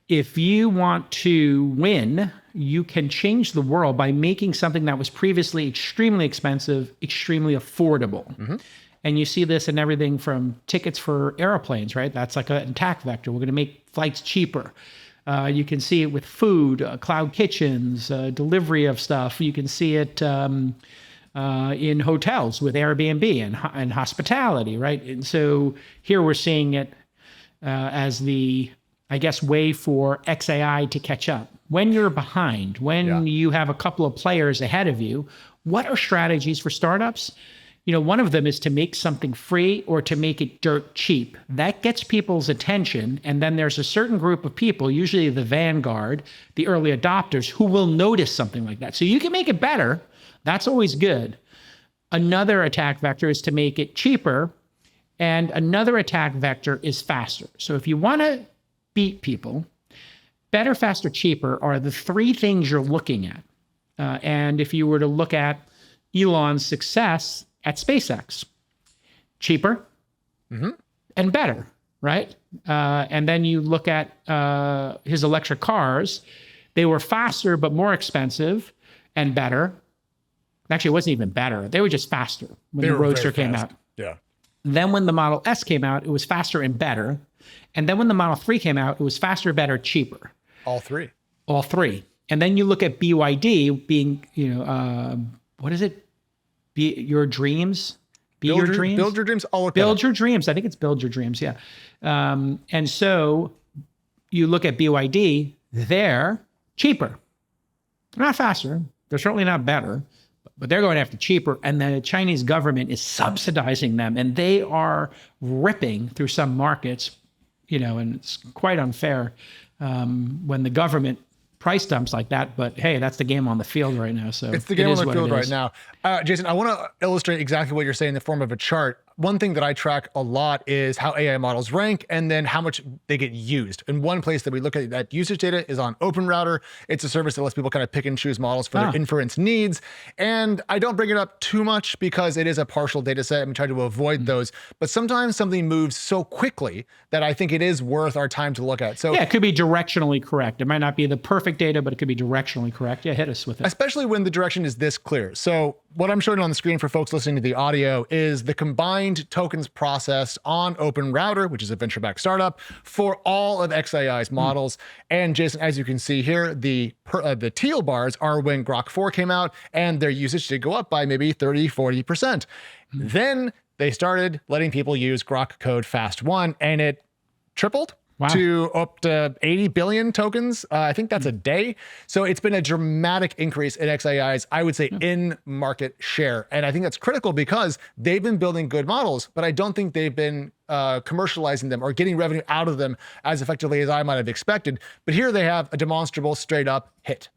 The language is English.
if you want to win, you can change the world by making something that was previously extremely expensive, extremely affordable. And you see this in everything from tickets for airplanes, right? That's like an attack vector. We're going to make flights cheaper. You can see it with food, cloud kitchens, delivery of stuff. You can see it in hotels with Airbnb and hospitality, right? And so here we're seeing it as the, I guess, way for XAI to catch up. When you're behind, when you have a couple of players ahead of you, what are strategies for startups? You know, one of them is to make something free or to make it dirt cheap. That gets people's attention. And then there's a certain group of people, usually the vanguard, the early adopters, who will notice something like that. So you can make it better. That's always good. Another attack vector is to make it cheaper. And another attack vector is faster. So if you want to beat people, better, faster, cheaper are the three things you're looking at. And if you were to look at Elon's success at SpaceX, cheaper and better, right? And then you look at his electric cars, they were faster, but more expensive and better. Actually, it wasn't even better. They were just faster when the Roadster came out. Yeah. Then when the Model S came out, it was faster and better. And then when the Model 3 came out, it was faster, better, cheaper. All three. All three. And then you look at BYD being, you know, what is it? Be your dreams. Build your dreams. Build your dreams. I think it's build your dreams. Yeah. And so you look at BYD, they're cheaper. They're not faster. They're certainly not better, but they're going after cheaper. And the Chinese government is subsidizing them, and they are ripping through some markets, you know, and it's quite unfair when the government price dumps like that, but hey, that's the game on the field right now. So it's the game on the field right now. Jason, I want to illustrate exactly what you're saying in the form of a chart. One thing that I track a lot is how AI models rank and then how much they get used. And one place that we look at that usage data is on OpenRouter. It's a service that lets people kind of pick and choose models for their inference needs. And I don't bring it up too much because it is a partial data set. I'm trying to avoid those. But sometimes something moves so quickly that I think it is worth our time to look at. So yeah, it could be directionally correct. It might not be the perfect data, but it could be directionally correct. Yeah, hit us with it. Especially when the direction is this clear. So what I'm showing on the screen for folks listening to the audio is the combined tokens processed on OpenRouter, which is a venture-backed startup, for all of XAI's models. And Jason, as you can see here, the teal bars are when Grok 4 came out, and their usage did go up by maybe 30, 40%. Then they started letting people use Grok code Fast 1, and it tripled. Wow. To up to 80 billion tokens. I think that's a day. So it's been a dramatic increase in XAI's, I would say, in-market share. And I think that's critical because they've been building good models, but I don't think they've been commercializing them or getting revenue out of them as effectively as I might have expected. But here they have a demonstrable, straight up hit.